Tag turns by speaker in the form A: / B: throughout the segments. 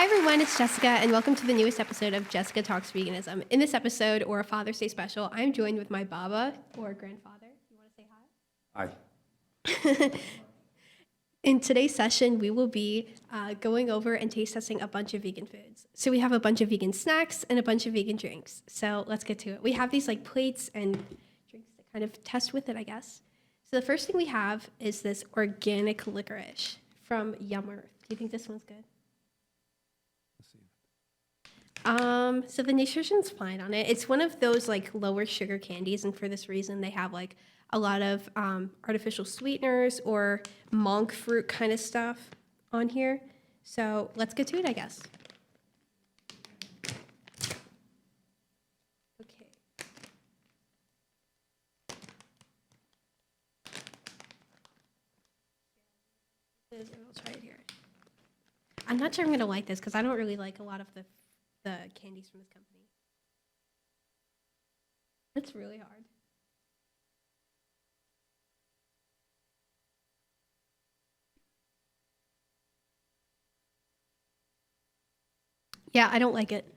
A: everyone, it's Jessica, and welcome to the newest episode of Jessica Talks Veganism. In this episode, or a Father's Day special, I'm joined with my Baba, or grandfather. You want to say hi?
B: Hi.
A: In today's session, we will be going over and taste testing a bunch of vegan foods. So we have a bunch of vegan snacks and a bunch of vegan drinks. So let's get to it. We have these plates and drinks to kind of test with it, I guess. So the first thing we have is this organic licorice from Yum Earth. Do you think this one's good? So the nutrition's fine on it. It's one of those lower sugar candies, and for this reason, they have a lot of artificial sweeteners or monk fruit kind of stuff on here. So let's get to it, I guess. Okay. I'll try it here. I'm not sure I'm gonna like this because I don't really like a lot of the candies from this company. It's really hard. Yeah, I don't like it.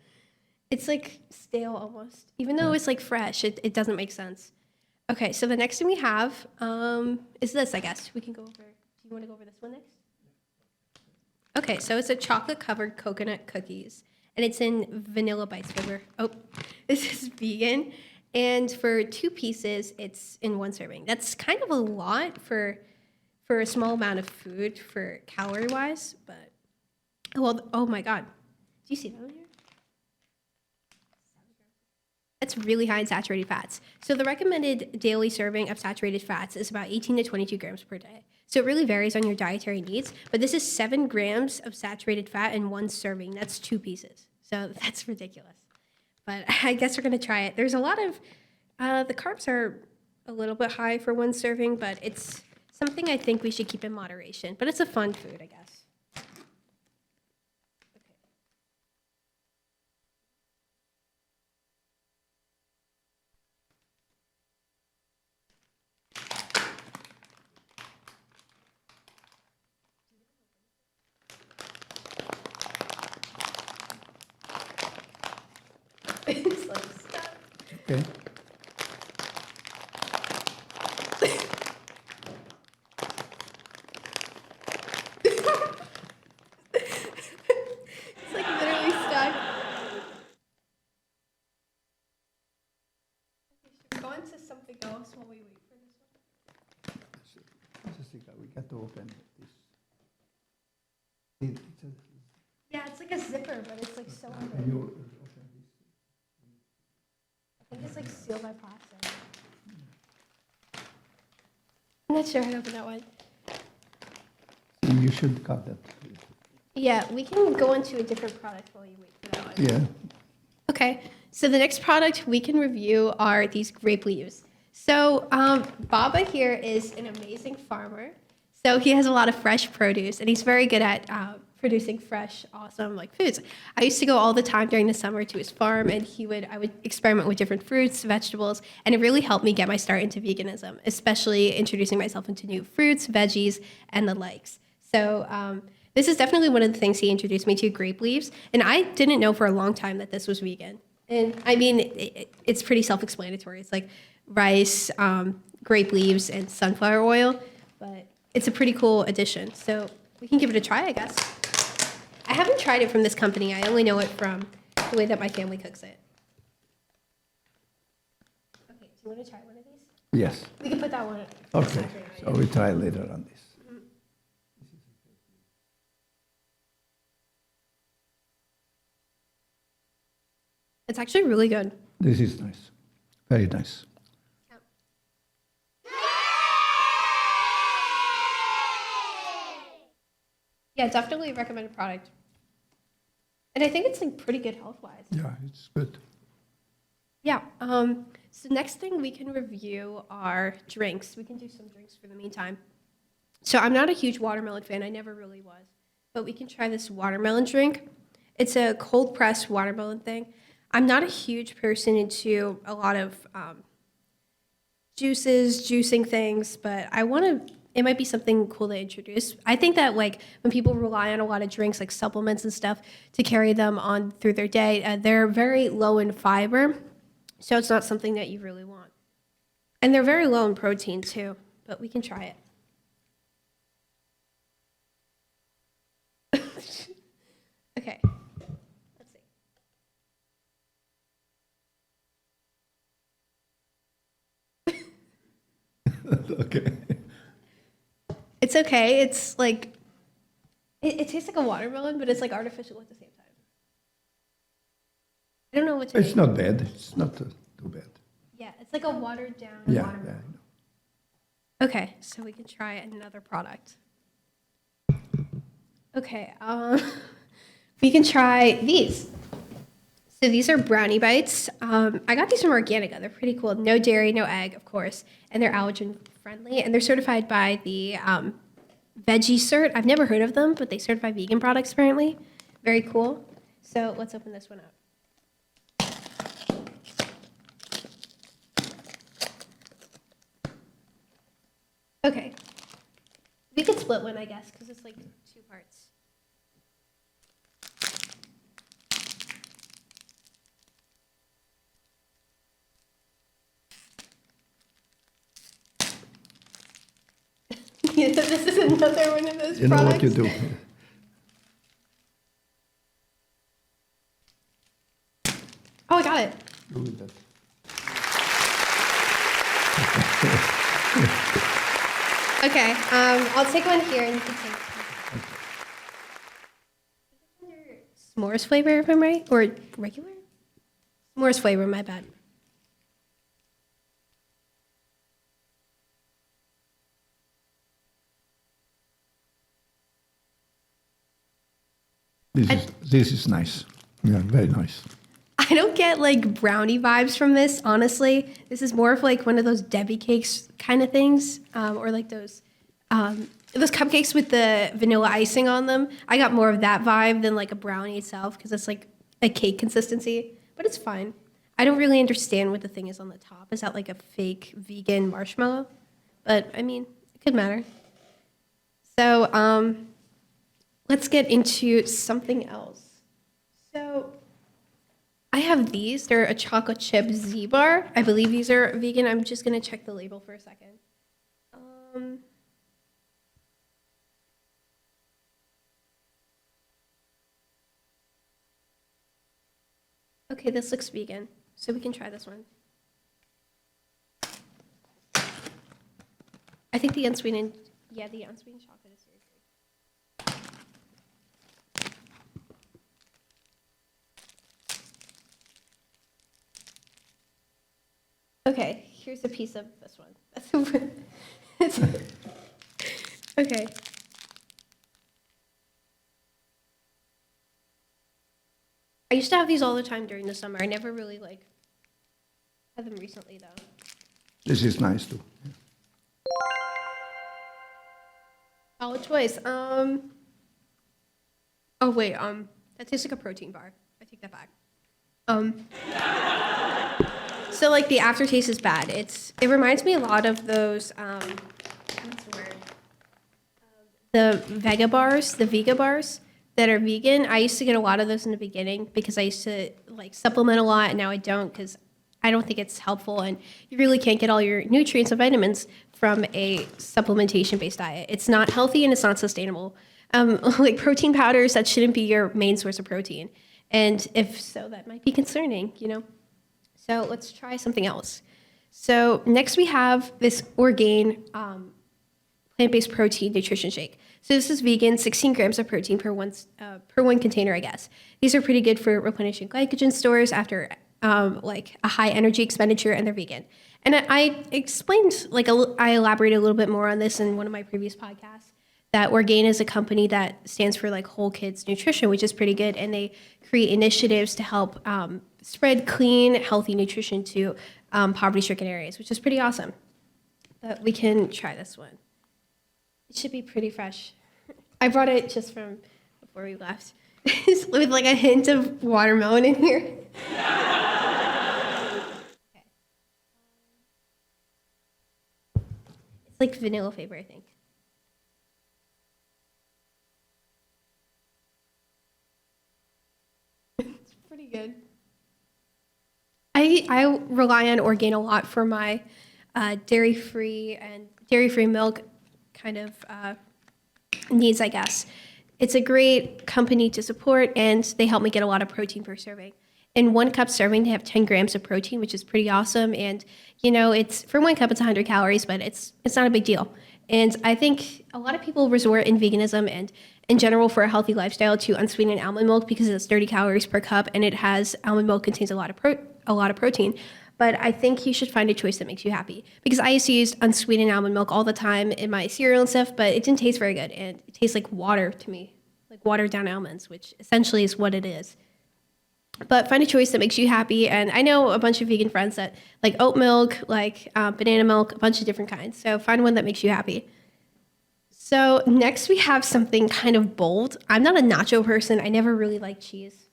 A: It's stale almost. Even though it's fresh, it doesn't make sense. Okay, so the next thing we have is this, I guess. We can go over. Do you want to go over this one next? Okay, so it's a chocolate-covered coconut cookies. And it's in Vanilla Bites flavor. Oh, this is vegan. And for 2 pieces, it's in 1 serving. That's kind of a lot for a small amount of food for calorie-wise. But, well, oh my God. Do you see that on here? That's really high in saturated fats. So the recommended daily serving of saturated fats is about 18 to 22 grams per day. So it really varies on your dietary needs, but this is 7 grams of saturated fat in 1 serving. That's 2 pieces. So that's ridiculous. But I guess we're going to try it. There's a lot of, the carbs are a little bit high for 1 serving, but it's something I think we should keep in moderation. But it's a fun food, I guess. It's stuck.
B: Okay.
A: It's literally stuck. We should go into something else while we wait for this one.
B: Jessica, we got to open this.
A: Yeah, it's like a zipper, but it's so
B: Can
A: under.
B: you open this?
A: I think it's sealed by plastic. I'm not sure how to open that one.
B: And you should cut that.
A: Yeah, we can go into a different product while you wait for that one.
B: Yeah.
A: Okay, so the next product we can review are these grape leaves. So Baba here is an amazing farmer. So he has a lot of fresh produce, and he's very good at producing fresh, awesome foods. I used to go all the time during the summer to his farm, and I would experiment with different fruits, vegetables, and it really helped me get my start into veganism, especially introducing myself into new fruits, veggies, and the likes. So this is definitely one of the things he introduced me to, grape leaves, and I didn't know for a long time that this was vegan. And I mean, it's pretty self-explanatory. It's like rice, grape leaves, and sunflower oil, but it's a pretty cool addition. So we can give it a try, I guess. I haven't tried it from this company. I only know it from the way that my family cooks it. Okay, do you want to try one of these?
B: Yes.
A: We can put that one.
B: Okay. So we try later on this.
A: It's actually really good.
B: This is nice. Very nice.
A: Yeah, definitely a recommended product. And I think it's pretty good health-wise.
B: Yeah, it's good.
A: Yeah. So next thing we can review are drinks. We can do some drinks for the meantime. So I'm not a huge watermelon fan. I never really was. But we can try this watermelon drink. It's a cold-pressed watermelon thing. I'm not a huge person into a lot of juices, juicing things, but I want to it might be something cool to introduce. I think that like when people rely on a lot of drinks like supplements and stuff to carry them on through their day, they're very low in fiber, so it's not something that you really want. And they're very low in protein too, but we can try it. Okay. Let's see.
B: Okay.
A: It's okay. It's like it tastes like a watermelon, but it's like artificial at the same time. I don't know what to
B: It's
A: make.
B: not bad. It's not too bad.
A: Yeah, it's like a watered down
B: Yeah,
A: watermelon.
B: yeah. I know.
A: Okay, so we can try another product. Okay, we can try these. So these are Brownie Bites. I got these from Organica. They're pretty cool. No dairy, no egg, of course, and they're allergen friendly. And they're certified by the Veggie Cert. I've never heard of them, but they certify vegan products apparently. Very cool. So let's open this one up. Okay. We could split one, I guess, because it's like 2 parts. Yeah, this is another one of those
B: You know
A: products.
B: what you do.
A: Oh, I got it.
B: Do with that.
A: Okay, I'll take one here and you can take s'mores flavor, if I'm right? Or regular? S'mores flavor, my bad.
B: This is nice. Yeah, very nice.
A: I don't get like brownie vibes from this, honestly. This is more of like one of those Debbie cakes kind of things, or like those cupcakes with the vanilla icing on them. I got more of that vibe than like a brownie itself because it's like a cake consistency, but it's fine. I don't really understand what the thing is on the top. Is that like a fake vegan marshmallow? But I mean, it could matter. So let's get into something else. So I have these. They're a chocolate chip Z-bar. I believe these are vegan. I'm just going to check the label for a second. Okay, this looks vegan, so we can try this one. I think the unsweetened chocolate is very good. Okay, here's a piece of this one. Okay. I used to have these all the time during the summer. I never really like had them recently though.
B: This is nice too.
A: Solid choice. Oh wait, that tastes like a protein bar. I take that back. So like the aftertaste is bad. It reminds me a lot of those what's the word? The Vega bars, the Vega bars that are vegan. I used to get a lot of those in the beginning because I used to like supplement a lot, and now I don't because I don't think it's helpful, and you really can't get all your nutrients and vitamins from a supplementation-based diet. It's not healthy and it's not sustainable. Like protein powders, that shouldn't be your main source of protein, and if so, that might be concerning, you know. So let's try something else. So next we have this Organe plant-based protein nutrition shake. So this is vegan, 16 grams of protein per one container, I guess. These are pretty good for replenishing glycogen stores after like a high energy expenditure, and they're vegan. And I explained, like I elaborated a little bit more on this in one of my previous podcasts, that Organe is a company that stands for like whole kids nutrition, which is pretty good. And they create initiatives to help spread clean, healthy nutrition to poverty-stricken areas, which is pretty awesome. But we can try this one. It should be pretty fresh. I brought it just from before we left. With like a hint of watermelon in here. Okay. It's like vanilla flavor, I think. I rely on Organe a lot for my dairy-free milk kind of needs, I guess. It's a great company to support, and they help me get a lot of protein per serving. In 1 cup serving, they have 10 grams of protein, which is pretty awesome. And it's for 1 cup, it's 100 calories, but it's not a big deal. And I think a lot of people resort in veganism and in general for a healthy lifestyle to unsweetened almond milk because it's 30 calories per cup, and almond milk contains a lot of protein. But I think you should find a choice that makes you happy, because I used to use unsweetened almond milk all the time in my cereal and stuff, but it didn't taste very good, and it tastes like water to me, like watered down almonds, which essentially is what it is. But find a choice that makes you happy. And I know a bunch of vegan friends that like oat milk, like banana milk, a bunch of different kinds. So find one that makes you happy. So next we have something kind of bold. I'm not a nacho person. I never really liked cheese.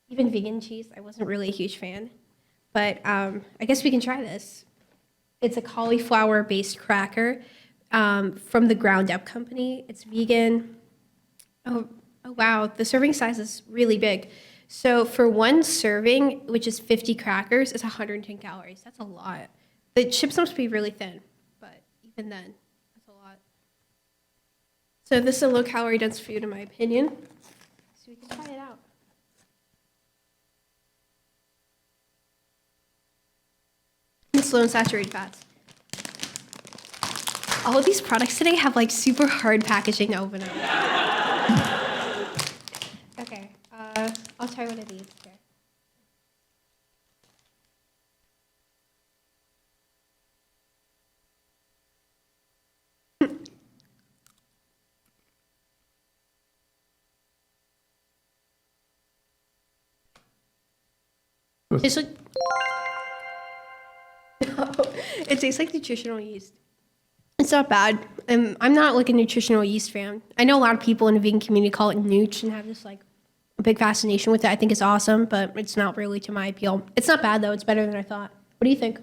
A: Even vegan cheese, I wasn't really a huge fan. But I guess we can try this. It's a cauliflower-based cracker from the Ground Up Company. It's vegan. Oh, wow. The serving size is really big. So for 1 serving, which is 50 crackers, it's 110 calories. That's a lot. The chips must be really thin, but even then, that's a lot. So this is a low-calorie dense food, in my opinion. So we can try it out. It's low in saturated fats. All of these products today have like super hard packaging to open up. Okay, I'll try one of these here. It's like, it tastes like nutritional yeast. It's not bad. I'm not like a nutritional yeast fan. I know a lot of people in the vegan community call it nooch and have this like a big fascination with it. I think it's awesome, but it's not really to my appeal. It's not bad though. It's better than I thought. What do you think?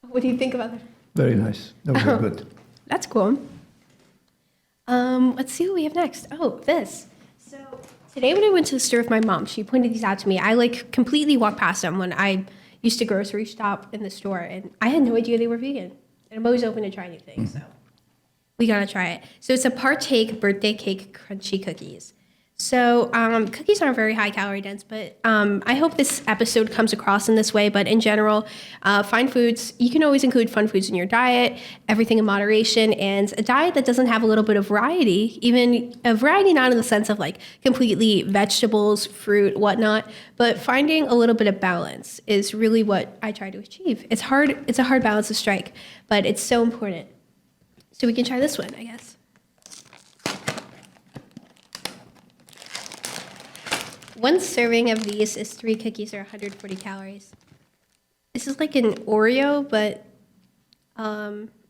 A: What do you think about that?
B: Very nice. That was good.
A: That's cool. Let's see what we have next. Oh, this. So today when I went to the store with my mom, she pointed these out to me. I like completely walked past them when I used to grocery shop in the store, and I had no idea they were vegan. And I'm always open to try new things, so we gotta try it. So it's a Partake birthday cake crunchy cookies. So cookies aren't very high calorie dense, but I hope this episode comes across in this way. But in general, find foods. You can always include fun foods in your diet, everything in moderation, and a diet that doesn't have a little bit of variety, even a variety not in the sense of like completely vegetables, fruit, whatnot, but finding a little bit of balance is really what I try to achieve. It's hard. It's a hard balance to strike, but it's so important. So we can try this one, I guess. One serving of these is 3 cookies or 140 calories. This is like an Oreo, but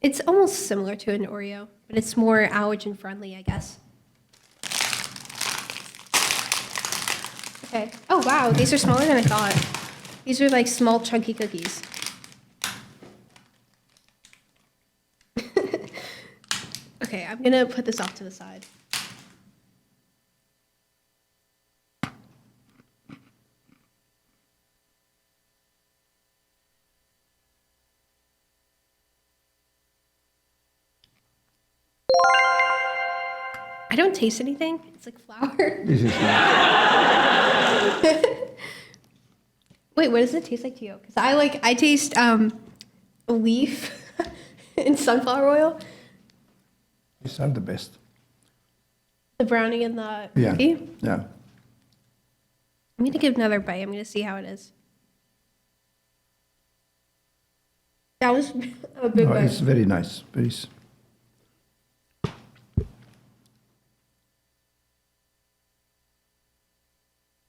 A: it's almost similar to an Oreo, but it's more allergen friendly, I guess. Okay. Oh, wow. These are smaller than I thought. These are like small, chunky cookies. Okay, I'm going to put this off to the side. I don't taste anything. It's like flour.
B: This is nice.
A: Wait, what does it taste like to you? Because I taste a leaf and sunflower oil.
B: These are the best.
A: The brownie and the
B: Yeah.
A: cookie.
B: Yeah.
A: I'm gonna give another bite. I'm gonna see how it is. That was a big
B: No,
A: bite.
B: it's very nice.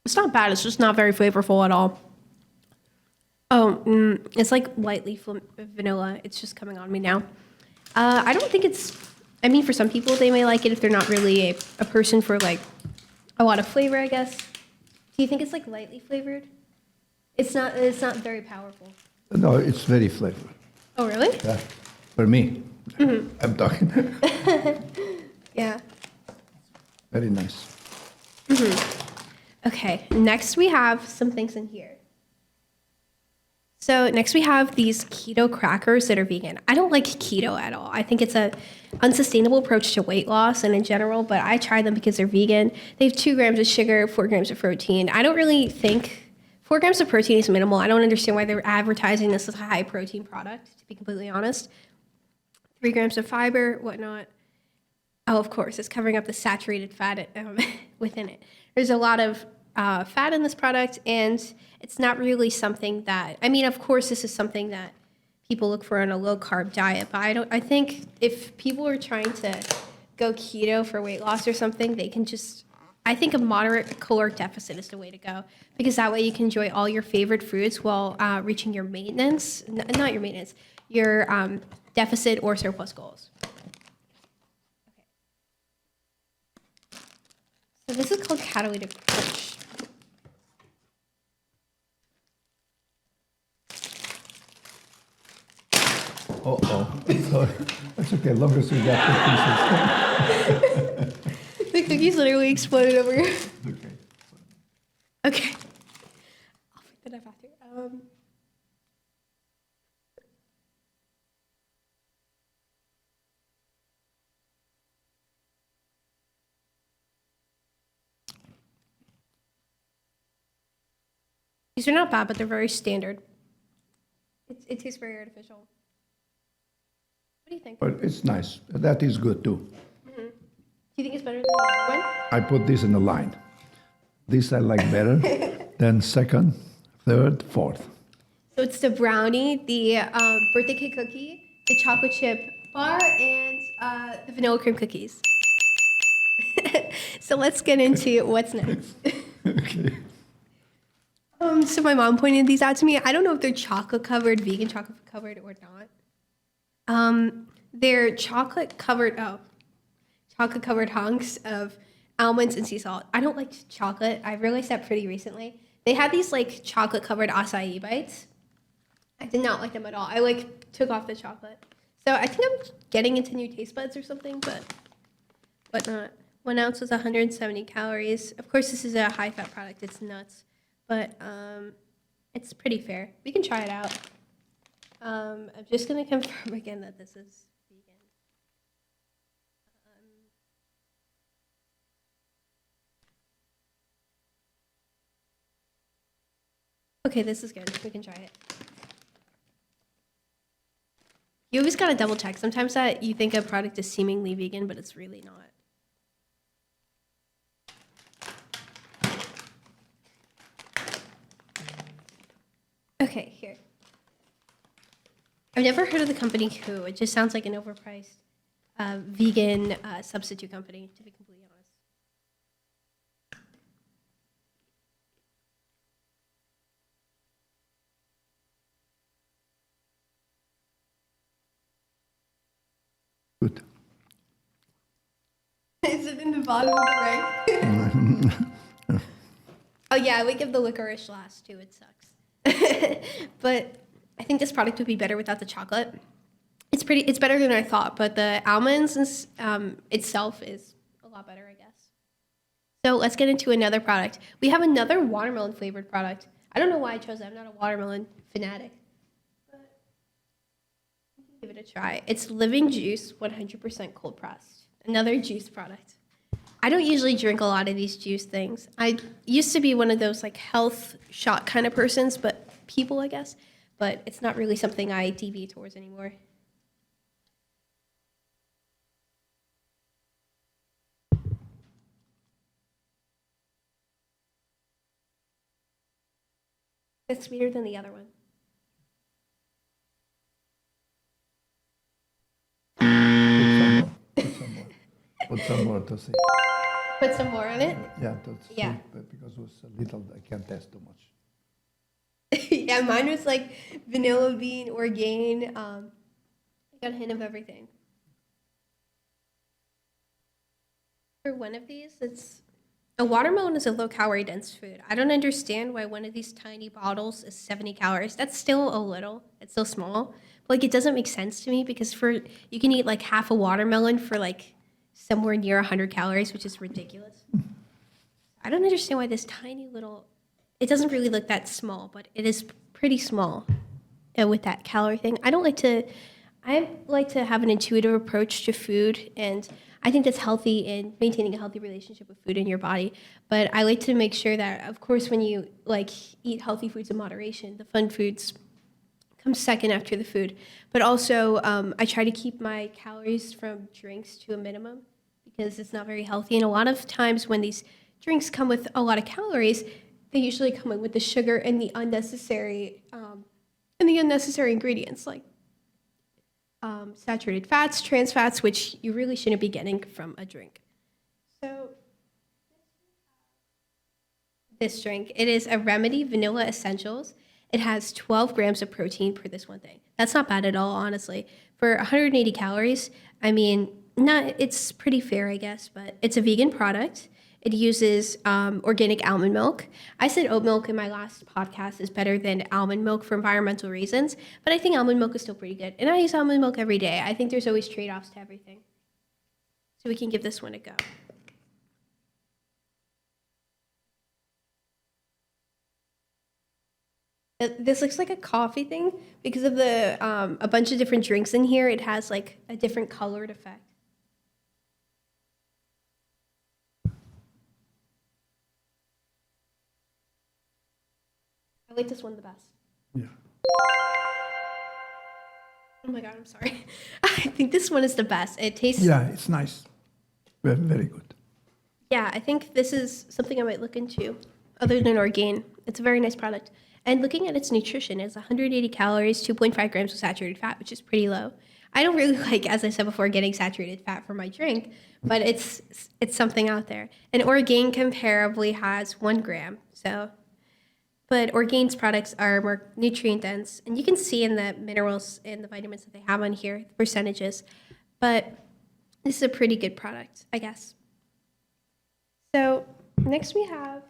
A: It's not bad. It's just not very flavorful at all. Oh, it's like lightly vanilla. It's just coming on me now. I don't think it's. I mean, for some people, they may like it if they're not really a person for like a lot of flavor, I guess. Do you think it's like lightly flavored? It's not. It's not very powerful.
B: No, it's very flavorful.
A: Oh, really?
B: Yeah. For me, I'm talking.
A: Yeah.
B: Very nice.
A: Okay. Next, we have some things in here. So next we have these keto crackers that are vegan. I don't like keto at all. I think it's a unsustainable approach to weight loss and in general, but I try them because they're vegan. They have 2 grams of sugar, 4 grams of protein. I don't really think 4 grams of protein is minimal. I don't understand why they're advertising this as a high protein product, to be completely honest. 3 grams of fiber, whatnot. Oh, of course, it's covering up the saturated fat within it. There's a lot of fat in this product, and it's not really something that, I mean, of course, this is something that people look for in a low carb diet, but I think if people are trying to go keto for weight loss or something, they can just, I think a moderate caloric deficit is the way to go, because that way you can enjoy all your favorite foods while reaching your maintenance, not your maintenance, your deficit or surplus goals. So this is called catalytic crunch.
B: Uh-oh. Sorry. That's okay, as long as you got the pieces.
A: The cookies literally exploded over here.
B: Okay.
A: Okay. I'll pick that up after. These are not bad, but they're very standard. It tastes very artificial. What do you think?
B: But it's nice. That is good too.
A: Do you think it's better than the other one?
B: I put this in the line. This I like better than second, third, fourth.
A: So it's the brownie, the birthday cake cookie, the chocolate chip bar, and the vanilla cream cookies. So let's get into what's next.
B: Okay.
A: So my mom pointed these out to me. I don't know if they're chocolate covered, vegan chocolate covered, or not. They're chocolate covered hunks of almonds and sea salt. I don't like chocolate. I realized that pretty recently. They had these like chocolate covered acai bites. I did not like them at all. I like took off the chocolate. So I think I'm getting into new taste buds or something, but whatnot. 1 ounce was 170 calories. Of course, this is a high fat product. It's nuts, but it's pretty fair. We can try it out. I'm just gonna confirm again that this is vegan. Okay, this is good. We can try it. You always gotta double check. Sometimes that you think a product is seemingly vegan, but it's really not. Okay, here. I've never heard of the company Who. It just sounds like an overpriced vegan substitute company, to be completely honest.
B: Good.
A: Is it in the bottom of the rank? Oh yeah, I would give the licorice last too. It sucks. But I think this product would be better without the chocolate. It's better than I thought, but the almonds itself is a lot better, I guess. So let's get into another product. We have another watermelon flavored product. I don't know why I chose that. I'm not a watermelon fanatic, but we can give it a try. It's Living Juice, 100% cold pressed. Another juice product. I don't usually drink a lot of these juice things. I used to be one of those like health shot kind of persons, but people, I guess. But it's not really something I deviate towards anymore. It's sweeter than the other one.
B: Put some more to see.
A: Put some more on it?
B: Yeah, that's
A: Yeah.
B: because it was a little, I can't taste too much.
A: Yeah, mine was like vanilla bean, Organe. I got a hint of everything. For one of these, a watermelon is a low-calorie dense food. I don't understand why one of these tiny bottles is 70 calories. That's still a little. It's still small. But, like, it doesn't make sense to me because you can eat like half a watermelon for like somewhere near 100 calories, which is ridiculous. I don't understand why this tiny little. It doesn't really look that small, but it is pretty small. with that calorie thing. I like to have an intuitive approach to food, and I think that's healthy in maintaining a healthy relationship with food in your body. But I like to make sure that, of course, when you like eat healthy foods in moderation, the fun foods come second after the food. But also, I try to keep my calories from drinks to a minimum because it's not very healthy. And a lot of times when these drinks come with a lot of calories, they usually come in with the sugar and the unnecessary ingredients like saturated fats, trans fats, which you really shouldn't be getting from a drink. So this drink, it is a Remedy Vanilla Essentials. It has 12 grams of protein per this one thing. That's not bad at all, honestly. For 180 calories, I mean, it's pretty fair, I guess, but it's a vegan product. It uses organic almond milk. I said oat milk in my last podcast is better than almond milk for environmental reasons, but I think almond milk is still pretty good. And I use almond milk every day. I think there's always trade-offs to everything. So we can give this one a go. This looks like a coffee thing because of the a bunch of different drinks in here. It has like a different colored effect. I like this one the best.
B: Yeah.
A: Oh my God, I'm sorry. I think this one is the best. It tastes.
B: Yeah, it's nice. Very, very good.
A: Yeah, I think this is something I might look into other than Organe. It's a very nice product. And looking at its nutrition, it's 180 calories, 2.5 grams of saturated fat, which is pretty low. I don't really like, as I said before, getting saturated fat for my drink, but it's something out there. And Organe comparably has 1 gram. But Organe's products are more nutrient dense, and you can see in the minerals and the vitamins that they have on here, the percentages. But this is a pretty good product, I guess. So next we have.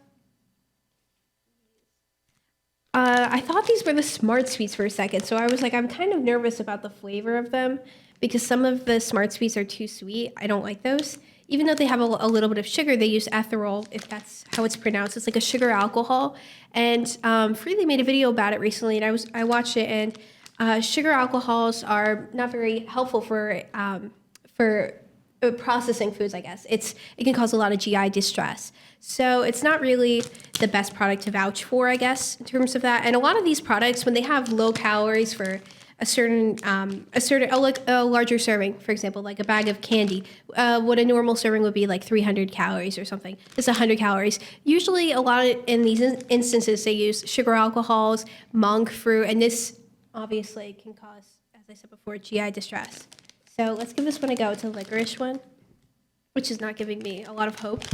A: I thought these were the Smart Sweets for a second, so I was like, I'm kind of nervous about the flavor of them because some of the Smart Sweets are too sweet. I don't like those. Even though they have a little bit of sugar, they use ethanol, if that's how it's pronounced. It's like a sugar alcohol. And Freely made a video about it recently, and I watched it, and sugar alcohols are not very helpful for processing foods, I guess. It can cause a lot of GI distress. So it's not really the best product to vouch for, I guess, in terms of that. And a lot of these products, when they have low calories for a larger serving, for example, like a bag of candy, what a normal serving would be like 300 calories or something. It's 100 calories. Usually in these instances, they use sugar alcohols, monk fruit, and this obviously can cause, as I said before, GI distress. So let's give this one a go. It's a licorice one, which is not giving me a lot of hope.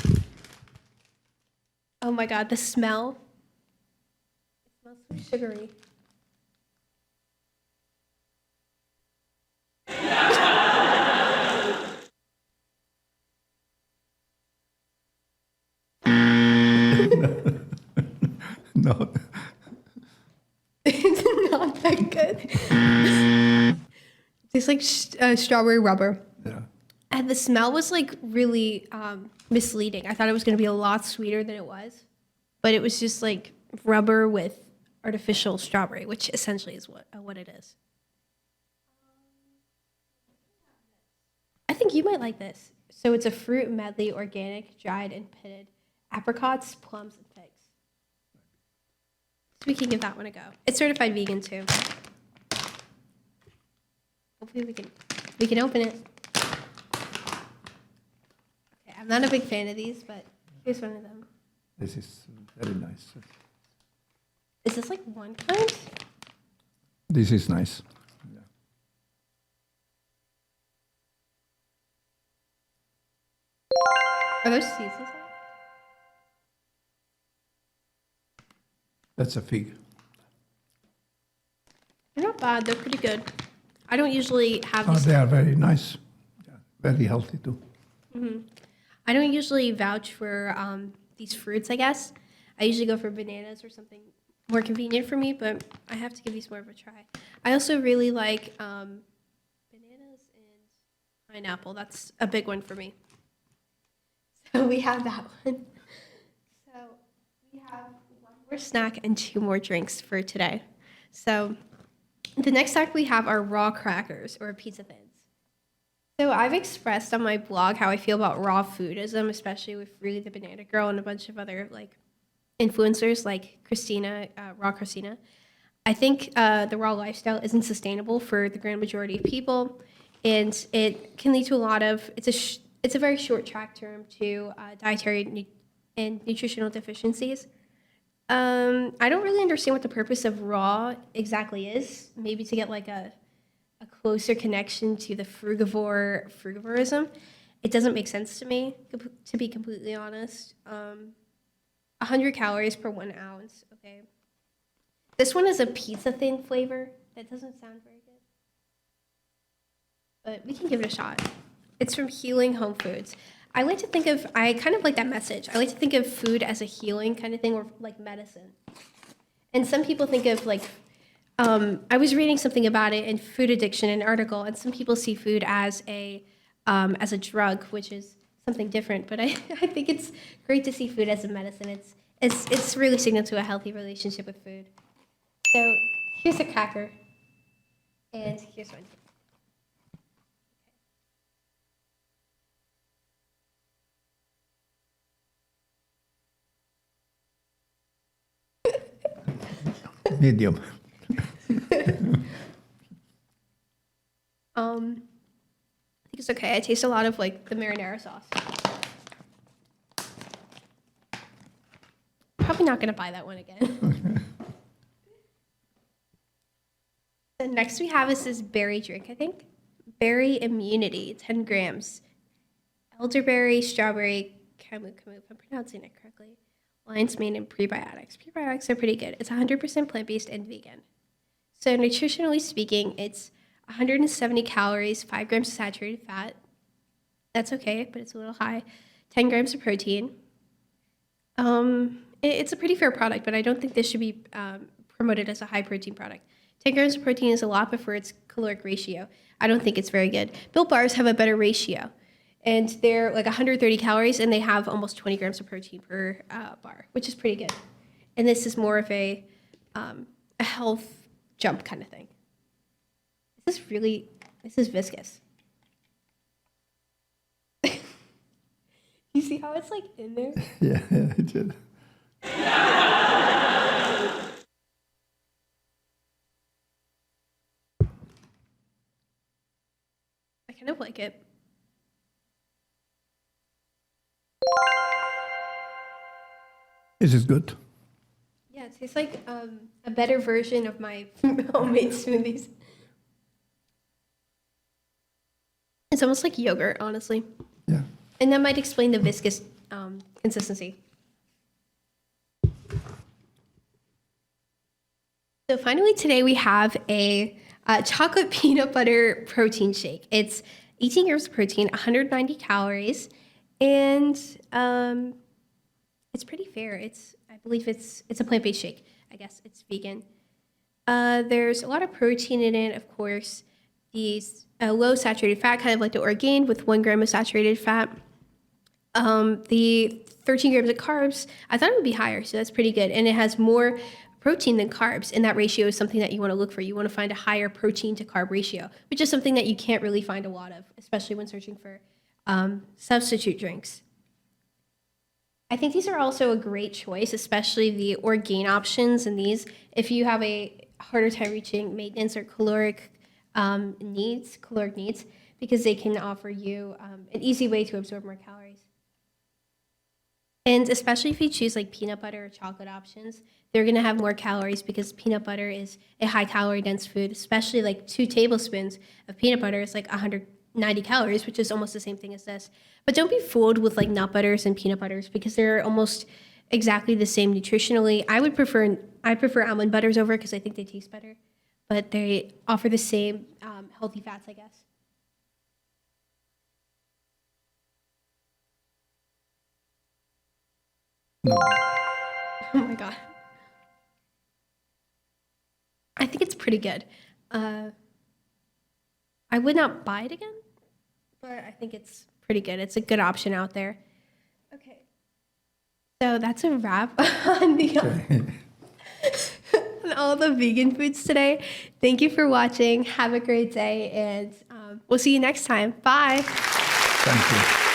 A: Oh my God, the smell. It smells so sugary.
B: No.
A: It's not that good. Tastes like strawberry rubber.
B: Yeah.
A: And the smell was like really misleading. I thought it was going to be a lot sweeter than it was. But it was just like rubber with artificial strawberry, which essentially is what it is. I think you might like this. So it's a fruit medley, organic, dried, and pitted apricots, plums, and figs. So we can give that one a go. It's certified vegan too. Hopefully we can open it. Okay, I'm not a big fan of these, but here's one of them.
B: This is very nice.
A: Is this like one kind?
B: This is nice. Yeah.
A: Are those seeds inside?
B: That's a fig.
A: They're not bad. They're pretty good. I don't usually have these.
B: They are very nice. Yeah, very healthy too.
A: Mm-hmm. I don't usually vouch for these fruits, I guess. I usually go for bananas or something more convenient for me, but I have to give these more of a try. I also really like bananas and pineapple. That's a big one for me. So we have that one. So we have one more snack and 2 more drinks for today. So The next snack we have are raw crackers or pizza thins. So I've expressed on my blog how I feel about raw foodism, especially with Really the Banana Girl and a bunch of other like influencers like Christina, Raw Christina. I think the raw lifestyle isn't sustainable for the grand majority of people, and it can lead to a lot of it's a very short track term to and nutritional deficiencies. I don't really understand what the purpose of raw exactly is. Maybe to get like a closer connection to the frugivorism. It doesn't make sense to me, to be completely honest. 100 calories per 1 ounce. Okay. This one is a pizza thin flavor. That doesn't sound very good, but we can give it a shot. It's from Healing Home Foods. I kind of like that message. I like to think of food as a healing kind of thing, or like medicine. And some people think of like, I was reading something about it in Food Addiction, an article, and some people see food as a drug, which is something different. But I think it's great to see food as a medicine. It's really signal to a healthy relationship with food. So here's a cracker, and here's one.
B: Medium.
A: I think it's okay. I taste a lot of like the marinara sauce. Probably not gonna buy that one again. The next we have is this berry drink, I think. Berry Immunity, 10 grams. Elderberry, strawberry, camu, if I'm pronouncing it correctly. Lion's mane and prebiotics. Prebiotics are pretty good. It's 100% plant-based and vegan. So nutritionally speaking, it's 170 calories, 5 grams of saturated fat. That's okay, but it's a little high. 10 grams of protein. It's a pretty fair product, but I don't think this should be promoted as a high protein product. 10 grams of protein is a lot, but for its caloric ratio, I don't think it's very good. Built bars have a better ratio, and they're like 130 calories, and they have almost 20 grams of protein per bar, which is pretty good. And this is more of a health jump kind of thing. This is viscous. You see how it's like in there?
B: Yeah, I did.
A: I kind of like it.
B: Is it good?
A: Yeah, it tastes like a better version of my homemade smoothies. It's almost like yogurt, honestly.
B: Yeah.
A: And that might explain the viscous consistency. So finally today we have a chocolate peanut butter protein shake. It's 18 grams of protein, 190 calories, and it's pretty fair. I believe it's a plant-based shake. I guess it's vegan. There's a lot of protein in it, of course. These low saturated fat, kind of like the Organe with 1 gram of saturated fat. The 13 grams of carbs, I thought it would be higher, so that's pretty good. And it has more protein than carbs, and that ratio is something that you want to look for. You want to find a higher protein to carb ratio, which is something that you can't really find a lot of, especially when searching for substitute drinks. I think these are also a great choice, especially the Organe options and these. If you have a harder time reaching maintenance or caloric needs, because they can offer you an easy way to absorb more calories. And especially if you choose like peanut butter or chocolate options, they're going to have more calories because peanut butter is a high calorie dense food, especially like 2 tablespoons of peanut butter is like 190 calories, which is almost the same thing as this. But don't be fooled with like nut butters and peanut butters because they're almost exactly the same nutritionally. I prefer almond butters over because I think they taste better, but they offer the same healthy fats, I guess.
B: No.
A: Oh my God. I think it's pretty good. I would not buy it again, but I think it's pretty good. It's a good option out there. Okay. So that's a wrap on the on all the vegan foods today. Thank you for watching. Have a great day, and we'll see you next time. Bye.
B: Thank you.